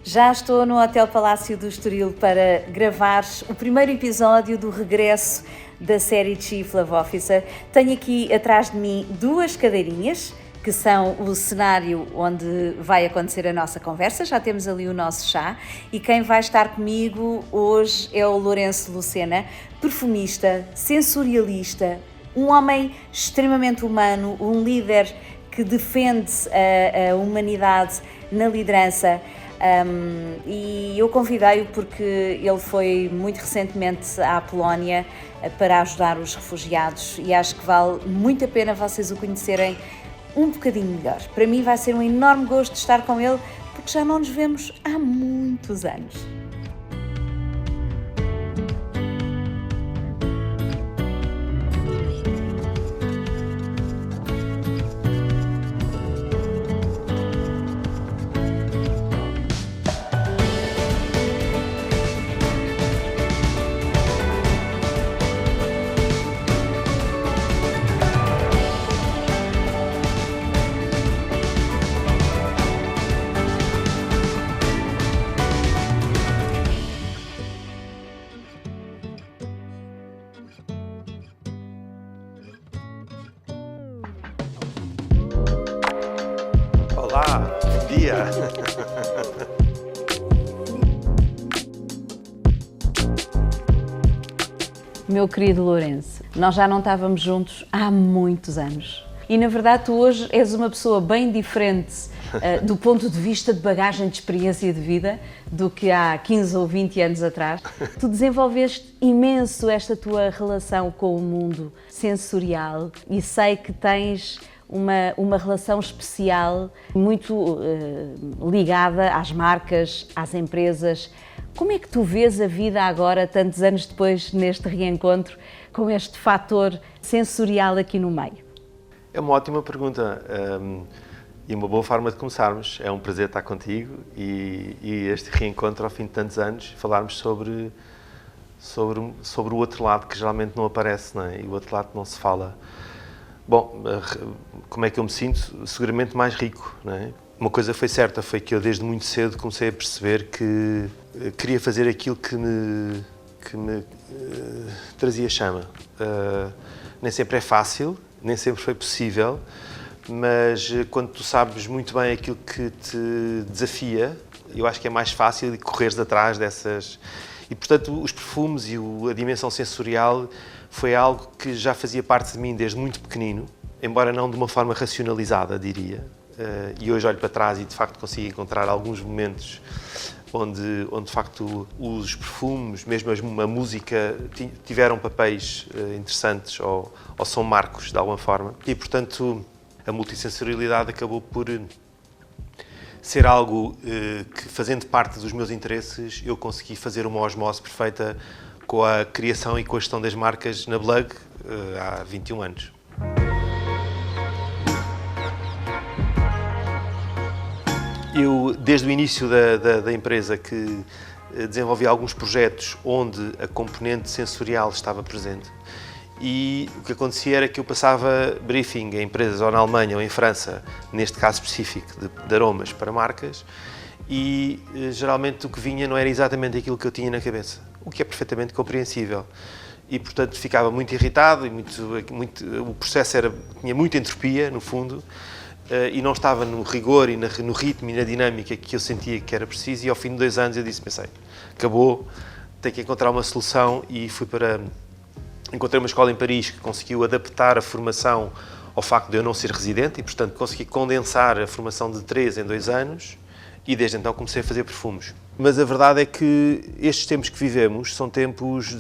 Já estou no Hotel Palácio do Estoril para gravar o primeiro episódio do regresso da série Chief Love Officer. Tenho aqui atrás de mim duas cadeirinhas, que são o cenário onde vai acontecer a nossa conversa. Já temos ali o nosso chá e quem vai estar comigo hoje é o Lourenço Lucena, perfumista, sensorialista, um homem extremamente humano, um líder que defende a humanidade na liderança. E eu convidei-o porque ele foi muito recentemente à Polónia para ajudar os refugiados e acho que vale muito a pena vocês o conhecerem um bocadinho melhor. Para mim vai ser um enorme gosto de estar com ele porque já não nos vemos há muitos anos. Olá, bom dia! Meu querido Lourenço, nós já não estávamos juntos há muitos anos. E na verdade tu hoje és uma pessoa bem diferente do ponto de vista de bagagem de experiência de vida do que há 15 ou 20 anos atrás. Tu desenvolveste imenso esta tua relação com o mundo sensorial e sei que tens uma relação especial, muito ligada às marcas, às empresas. Como é que tu vês a vida agora, tantos anos depois, neste reencontro, com este fator sensorial aqui no meio? É uma ótima pergunta e uma boa forma de começarmos. É um prazer estar contigo e este reencontro ao fim de tantos anos, falarmos sobre o outro lado que geralmente não aparece, não é? E o outro lado que não se fala. Bom, como é que eu me sinto? Seguramente mais rico, não é? Uma coisa foi certa, foi que eu desde muito cedo comecei a perceber que queria fazer aquilo que me trazia chama. Nem sempre é fácil, nem sempre foi possível, mas quando tu sabes muito bem aquilo que te desafia, eu acho que é mais fácil correres atrás dessas... E, portanto, os perfumes e a dimensão sensorial foi algo que já fazia parte de mim desde muito pequenino, embora não de uma forma racionalizada, diria. E hoje olho para trás e, de facto, consigo encontrar alguns momentos onde de facto, os perfumes, mesmo a música, tiveram papéis interessantes ou são marcos, de alguma forma. E, portanto, a multissensorialidade acabou por ser algo que, fazendo parte dos meus interesses, eu consegui fazer uma osmose perfeita com a criação e com a gestão das marcas na Blug há 21 anos. Eu, desde o início da empresa, que desenvolvi alguns projetos onde a componente sensorial estava presente e o que acontecia era que eu passava briefing a empresas ou na Alemanha ou em França, neste caso específico de aromas para marcas, e geralmente o que vinha não era exatamente aquilo que eu tinha na cabeça, o que é perfeitamente compreensível. E, portanto, ficava muito irritado e o processo tinha muita entropia, no fundo, e não estava no rigor e no ritmo e na dinâmica que eu sentia que era preciso, e ao fim de 2 anos eu pensei, acabou, tenho que encontrar uma solução, e encontrei uma escola em Paris que conseguiu adaptar a formação ao facto de eu não ser residente e, portanto, consegui condensar a formação de 3 em 2 anos, e desde então comecei a fazer perfumes. Mas a verdade é que estes tempos que vivemos são tempos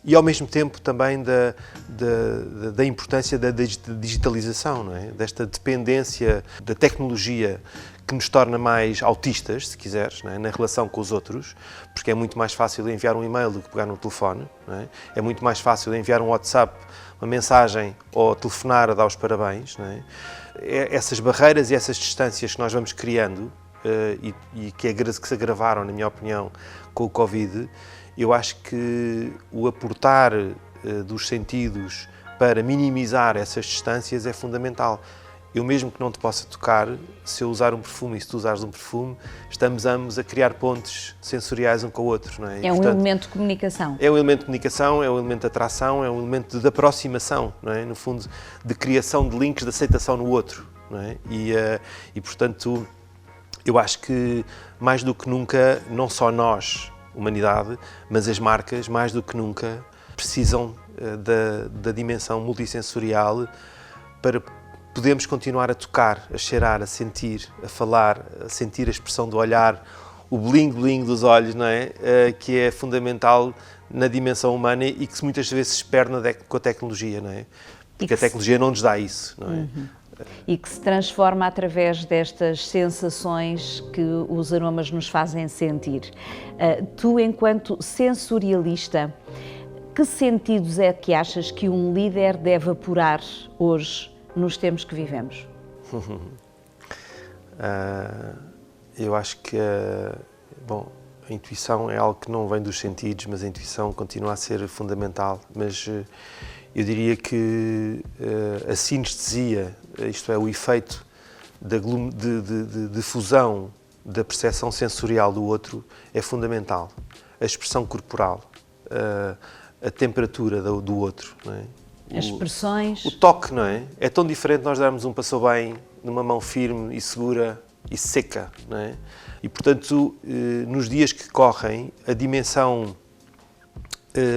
e ao mesmo tempo também da importância da digitalização, não é? Desta dependência da tecnologia que nos torna mais autistas, se quiseres, não é? Na relação com os outros, porque é muito mais fácil enviar um e-mail do que pegar no telefone, não é? É muito mais fácil enviar um WhatsApp, uma mensagem ou telefonar a dar os parabéns, não é? Essas barreiras e essas distâncias que nós vamos criando e que se agravaram, na minha opinião, com o Covid, eu acho que o aportar dos sentidos para minimizar essas distâncias é fundamental. Eu mesmo que não te possa tocar, se eu usar um perfume e se tu usares um perfume, estamos ambos a criar pontes sensoriais um com o outro, não é? É um elemento de comunicação. É um elemento de comunicação, é um elemento de atração, é um elemento de aproximação, não é? No fundo, de criação de links, de aceitação no outro, não é? E portanto, eu acho que mais do que nunca, não só nós, humanidade, mas as marcas, mais do que nunca, precisam da dimensão multissensorial para podermos continuar a tocar, a cheirar, a sentir, a falar, a sentir a expressão do olhar, o bling-bling dos olhos, não é? Que é fundamental na dimensão humana e que muitas vezes se perde com a tecnologia, não é? Porque a tecnologia não nos dá isso, não é? E que se transforma através destas sensações que os aromas nos fazem sentir. Tu, enquanto sensorialista, que sentidos é que achas que um líder deve apurar hoje nos tempos que vivemos? Eu acho que a intuição é algo que não vem dos sentidos, mas a intuição continua a ser fundamental. Mas eu diria que a sinestesia, isto é, o efeito de fusão da percepção sensorial do outro é fundamental. A expressão corporal, a temperatura do outro, não é? As expressões. O toque, não é? É tão diferente nós darmos um passou bem numa mão firme e segura e seca, não é? E, portanto, nos dias que correm, a dimensão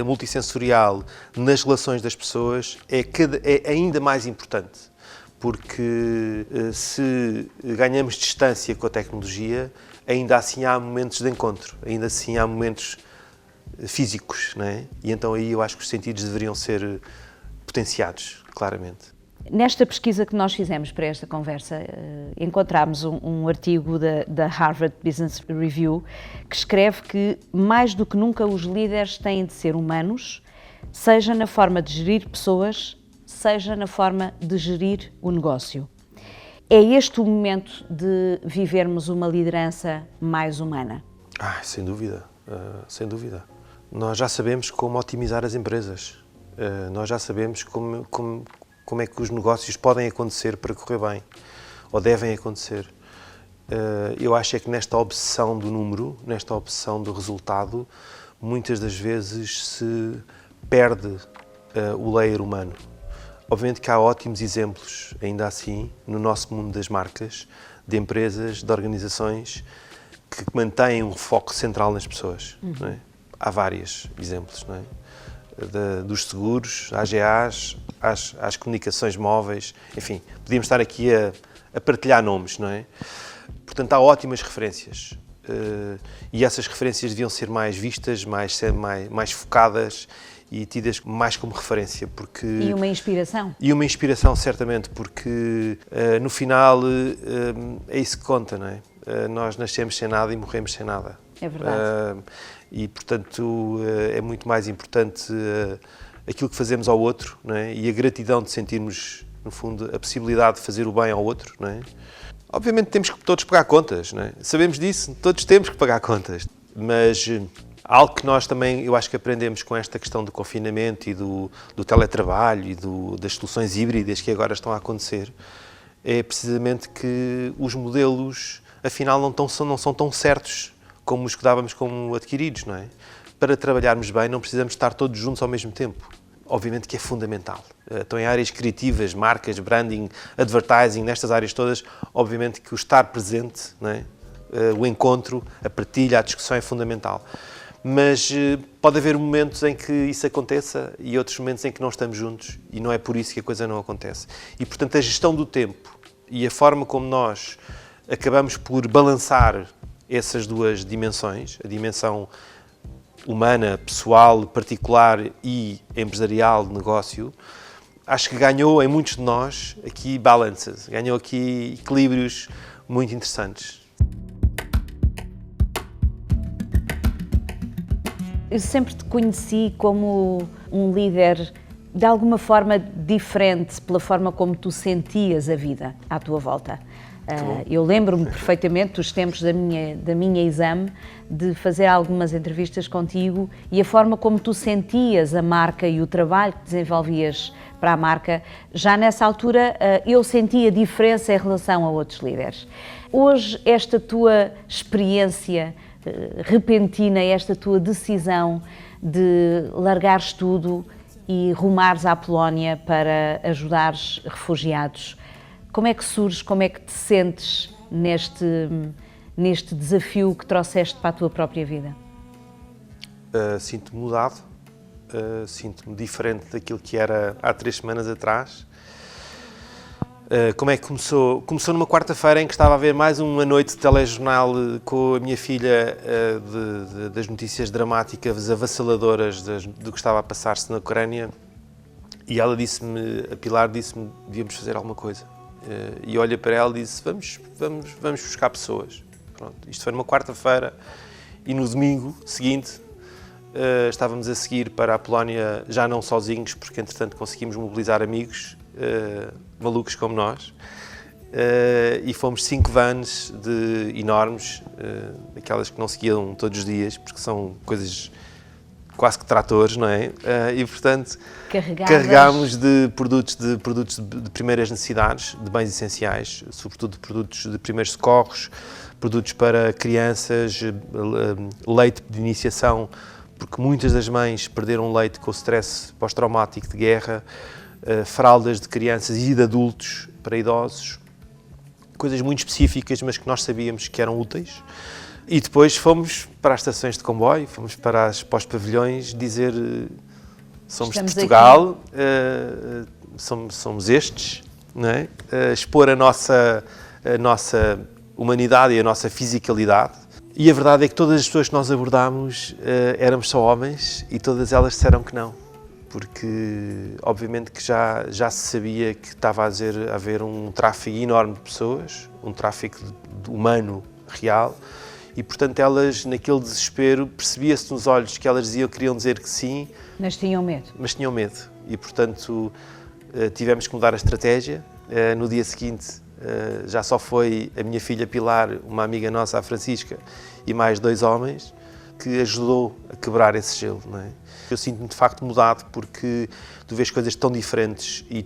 multissensorial nas relações das pessoas é ainda mais importante, porque se ganhamos distância com a tecnologia, ainda assim há momentos de encontro, ainda assim há momentos físicos, não é? E então aí eu acho que os sentidos deveriam ser potenciados, claramente. Nesta pesquisa que nós fizemos para esta conversa, encontramos um artigo da Harvard Business Review que escreve que, mais do que nunca, os líderes têm de ser humanos, seja na forma de gerir pessoas, seja na forma de gerir o negócio. É este o momento de vivermos uma liderança mais humana? Sem dúvida, sem dúvida. Nós já sabemos como otimizar as empresas. Nós já sabemos como é que os negócios podem acontecer para correr bem, ou devem acontecer. Eu acho é que nesta obsessão do número, nesta obsessão do resultado, muitas das vezes se perde o layer humano. Obviamente que há ótimos exemplos, ainda assim, no nosso mundo das marcas, de empresas, de organizações que mantêm um foco central nas pessoas. Não é? Há vários exemplos, não é? Dos seguros, AGAs, às comunicações móveis, enfim, podíamos estar aqui a partilhar nomes, não é? Portanto, há ótimas referências e essas referências deviam ser mais vistas, mais focadas e tidas mais como referência, porque... E uma inspiração. E uma inspiração, certamente, porque no final é isso que conta, não é? Nós nascemos sem nada e morremos sem nada. É verdade. E, portanto, é muito mais importante aquilo que fazemos ao outro, não é? E a gratidão de sentirmos, no fundo, a possibilidade de fazer o bem ao outro, não é? Obviamente temos que todos pagar contas, não é? Sabemos disso, todos temos que pagar contas, mas algo que nós também, eu acho que aprendemos com esta questão do confinamento e do teletrabalho e das soluções híbridas que agora estão a acontecer, é precisamente que os modelos, afinal, não são tão certos como os que dávamos como adquiridos, não é? Para trabalharmos bem não precisamos estar todos juntos ao mesmo tempo. Obviamente que é fundamental. Então, em áreas criativas, marcas, branding, advertising, nestas áreas todas, obviamente que o estar presente, não é? O encontro, a partilha, a discussão é fundamental. Mas pode haver momentos em que isso aconteça e outros momentos em que não estamos juntos e não é por isso que a coisa não acontece. E, portanto, a gestão do tempo e a forma como nós acabamos por balançar essas duas dimensões, a dimensão humana, pessoal, particular e empresarial, de negócio, acho que ganhou em muitos de nós aqui balances, ganhou aqui equilíbrios muito interessantes. Eu sempre te conheci como um líder de alguma forma diferente pela forma como tu sentias a vida à tua volta. Eu lembro-me perfeitamente dos tempos da minha exame, de fazer algumas entrevistas contigo e a forma como tu sentias a marca e o trabalho que desenvolvias para a marca. Já nessa altura eu sentia diferença em relação a outros líderes. Hoje, esta tua experiência repentina, esta tua decisão de largares tudo e rumares à Polónia para ajudares refugiados, como é que surges, como é que te sentes neste desafio que trouxeste para a tua própria vida? Sinto-me mudado, sinto-me diferente daquilo que era há 3 semanas atrás. Como é que começou? Começou numa quarta-feira em que estava a ver mais uma noite de telejornal com a minha filha das notícias dramáticas, avassaladoras do que estava a passar-se na Ucrânia, e ela disse-me, a Pilar disse-me, devíamos fazer alguma coisa. E olha para ela e disse, vamos buscar pessoas. Pronto, isto foi numa quarta-feira e no domingo seguinte estávamos a seguir para a Polónia, já não sozinhos, porque entretanto conseguimos mobilizar amigos malucos como nós, e fomos 5 vans enormes, aquelas que não se guiam todos os dias, porque são coisas quase que tratores, não é? E portanto carregámos de produtos de primeiras necessidades, de bens essenciais, sobretudo de produtos de primeiros socorros, produtos para crianças, leite de iniciação, porque muitas das mães perderam leite com o stress pós-traumático de guerra, fraldas de crianças e de adultos para idosos, coisas muito específicas, mas que nós sabíamos que eram úteis. E depois fomos para as estações de comboio, fomos para os pavilhões dizer somos de Portugal, somos estes, não é? Expor a nossa humanidade e a nossa fisicalidade. E a verdade é que todas as pessoas que nós abordámos éramos só homens e todas elas disseram que não, porque obviamente que já se sabia que estava a haver um tráfico enorme de pessoas, um tráfico humano real. E, portanto, elas, naquele desespero, percebia-se nos olhos que elas queriam dizer que sim. Mas tinham medo. E, portanto, tivemos que mudar a estratégia. No dia seguinte, já só foi a minha filha Pilar, uma amiga nossa, a Francisca, e mais 2 homens, que ajudou a quebrar esse gelo, não é? Eu sinto-me, de facto, mudado, porque tu vês coisas tão diferentes e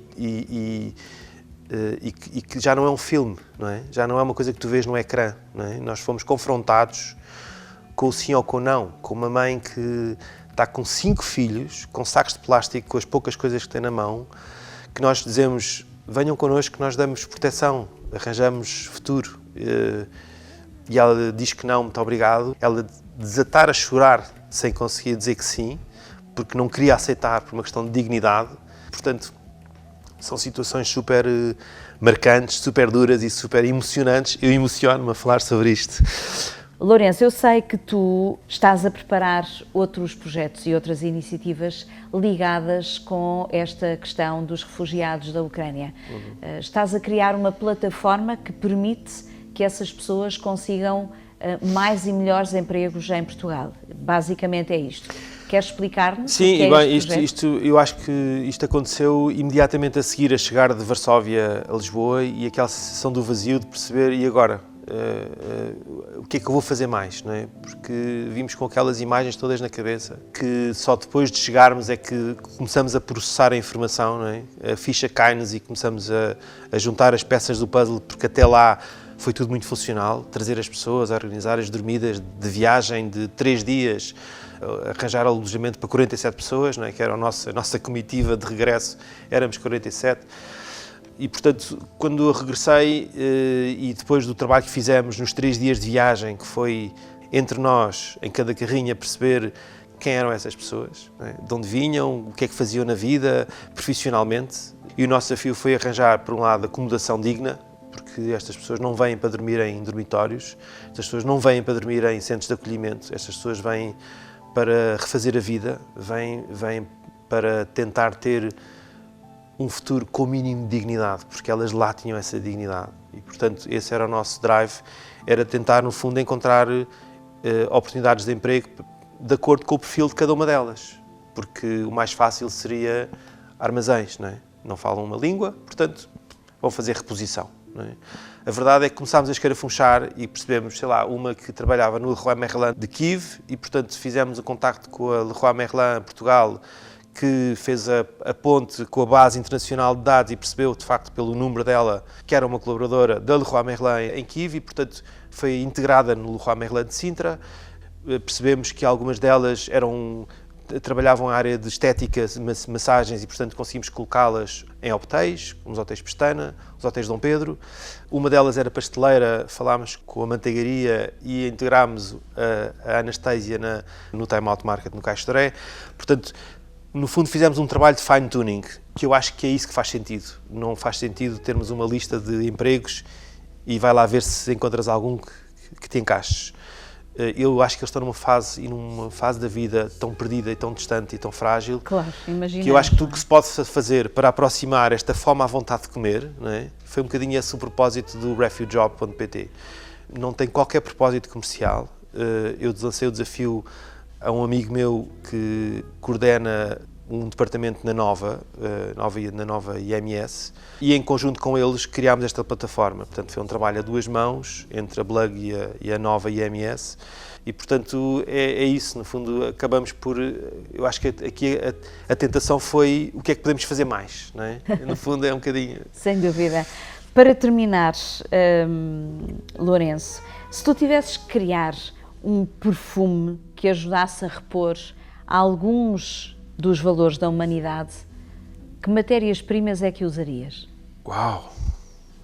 que já não é um filme, não é? Já não é uma coisa que tu vês no ecrã, não é? Nós fomos confrontados com o sim ou com o não, com uma mãe que está com 5 filhos, com sacos de plástico, com as poucas coisas que tem na mão, que nós dizemos, venham connosco que nós damos proteção, arranjamos futuro. E ela diz que não, muito obrigado. Ela desatar a chorar sem conseguir dizer que sim, porque não queria aceitar por uma questão de dignidade. Portanto, são situações super marcantes, super duras e super emocionantes. Eu emociono-me a falar sobre isto. Lourenço, eu sei que tu estás a preparar outros projetos e outras iniciativas ligadas com esta questão dos refugiados da Ucrânia. Estás a criar uma plataforma que permite que essas pessoas consigam mais e melhores empregos em Portugal. Basicamente é isto. Queres explicar-nos? Sim, e bem, eu acho que isto aconteceu imediatamente a seguir a chegar de Varsóvia a Lisboa e aquela sensação do vazio de perceber, e agora? O que é que eu vou fazer mais, não é? Porque vimos com aquelas imagens todas na cabeça, que só depois de chegarmos é que começamos a processar a informação, não é? A ficha cai-nos e começamos a juntar as peças do puzzle, porque até lá foi tudo muito funcional, trazer as pessoas, a organizar as dormidas de viagem de 3 dias, arranjar alojamento para 47 pessoas, não é? Que era a nossa comitiva de regresso, éramos 47. E, portanto, quando eu regressei e depois do trabalho que fizemos nos 3 dias de viagem, que foi entre nós, em cada carrinha, perceber quem eram essas pessoas, não é? De onde vinham, o que é que faziam na vida, profissionalmente. E o nosso desafio foi arranjar, por um lado, acomodação digna, porque estas pessoas não vêm para dormir em dormitórios, estas pessoas não vêm para dormir em centros de acolhimento, estas pessoas vêm para refazer a vida, vêm para tentar ter um futuro com o mínimo de dignidade, porque elas lá tinham essa dignidade. E, portanto, esse era o nosso drive, era tentar, no fundo, encontrar oportunidades de emprego de acordo com o perfil de cada uma delas, porque o mais fácil seria armazéns, não é? Não falam uma língua, portanto, vão fazer reposição. não é? A verdade é que começámos a escarafunchar e percebemos, sei lá, uma que trabalhava no Leroy Merlin de Kiev e, portanto, fizemos o contacto com a Leroy Merlin Portugal, que fez a ponte com a base internacional de dados e percebeu, de facto, pelo número dela, que era uma colaboradora da Leroy Merlin em Kiev e, portanto, foi integrada no Leroy Merlin de Sintra. Percebemos que algumas delas trabalhavam na área de estética, massagens e, portanto, conseguimos colocá-las em hotéis, como os hotéis Pestana, os hotéis Dom Pedro. Uma delas era pasteleira, falámos com a manteigaria e integrámos a Anastasia no Time Out Market, no Caixo de Oré. Portanto, no fundo, fizemos um trabalho de fine-tuning, que eu acho que é isso que faz sentido. Não faz sentido termos uma lista de empregos e vai lá ver se encontras algum que te encaixes. Eu acho que eles estão numa fase da vida tão perdida e tão distante e tão frágil, claro, imagina, que eu acho que tudo que se pode fazer para aproximar esta fome à vontade de comer, não é? Foi um bocadinho esse o propósito do refugejob.pt. Não tem qualquer propósito comercial. Eu lancei o desafio a um amigo meu que coordena um departamento na Nova IMS, e em conjunto com eles criámos esta plataforma. Portanto, foi um trabalho a duas mãos, entre a Blug e a Nova IMS, e portanto é isso, no fundo acabamos por, eu acho que aqui a tentação foi o que é que podemos fazer mais, não é? No fundo é um bocadinho... Sem dúvida. Para terminar, Lourenço, se tu tivesses que criar um perfume que ajudasse a repor alguns dos valores da humanidade, que matérias-primas é que usarias? Uau!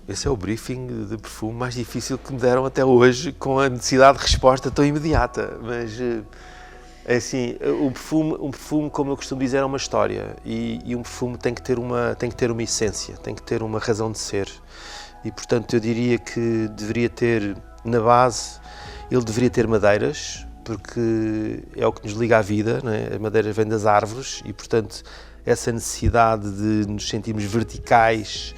Esse é o briefing de perfume mais difícil que me deram até hoje, com a necessidade de resposta tão imediata. Mas, é assim, um perfume, como eu costumo dizer, é uma história. E um perfume tem que ter uma essência, tem que ter uma razão de ser. E, portanto, eu diria que deveria ter, na base, ele deveria ter madeiras, porque é o que nos liga à vida, não é? A madeira vem das árvores e, portanto, essa necessidade de nos sentirmos verticais,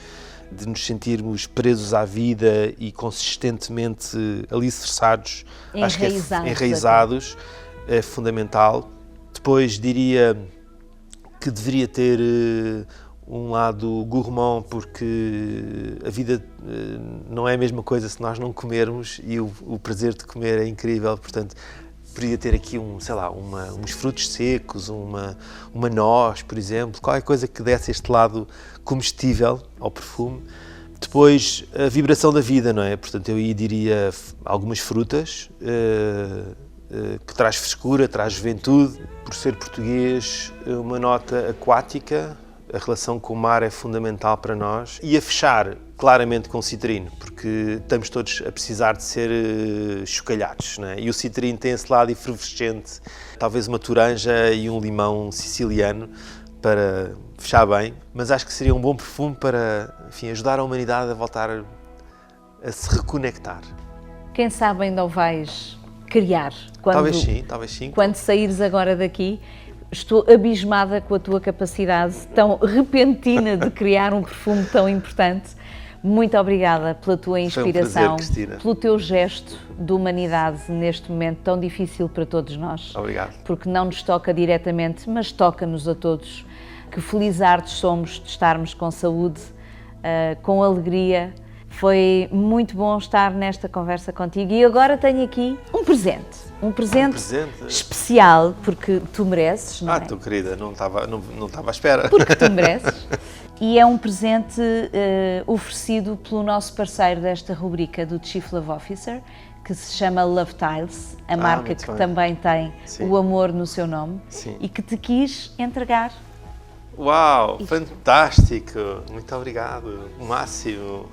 de nos sentirmos presos à vida e consistentemente alicerçados, acho que enraizados, é fundamental. Depois diria que deveria ter um lado gourmand, porque a vida não é a mesma coisa se nós não comermos e o prazer de comer é incrível, portanto, poderia ter aqui uns frutos secos, uma noz, por exemplo, qualquer coisa que desse este lado comestível ao perfume. Depois, a vibração da vida, não é? Portanto, eu aí diria algumas frutas, que traz frescura, traz juventude. Por ser português, uma nota aquática, a relação com o mar é fundamental para nós. E a fechar, claramente, com citrino, porque estamos todos a precisar de ser chocalhados, não é? E o citrino tem esse lado efervescente, talvez uma toranja e um limão siciliano, para fechar bem. Mas acho que seria um bom perfume para, enfim, ajudar a humanidade a voltar a se reconectar. Quem sabe ainda o vais criar. Talvez sim. Quando saíres agora daqui, estou abismada com a tua capacidade tão repentina de criar um perfume tão importante. Muito obrigada pela tua inspiração, foi um prazer, Cristina, pelo teu gesto de humanidade neste momento tão difícil para todos nós. Obrigado. Porque não nos toca diretamente, mas toca-nos a todos. Que felizardos somos de estarmos com saúde, com alegria. Foi muito bom estar nesta conversa contigo e agora tenho aqui um presente especial, porque tu mereces, não é? Tu querida, não estava à espera. Porque tu mereces. E é um presente oferecido pelo nosso parceiro desta rubrica do Chief Love Officer, que se chama Love Tiles, a marca que também tem o amor no seu nome. Sim. E que te quis entregar. Uau, fantástico! Muito obrigado, o máximo.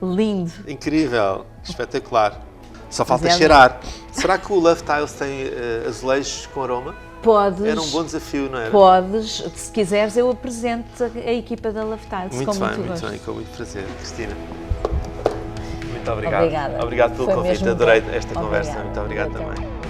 Lindo. Incrível, espetacular. Só falta cheirar. Será que o Love Tiles tem azulejos com aroma? Podes. Era um bom desafio, não era? Podes, se quiseres eu apresento a equipa da Love Tiles. Muito bem, com muito prazer, Cristina. Muito obrigado. Obrigado pelo convite, adorei esta conversa. Muito obrigado também.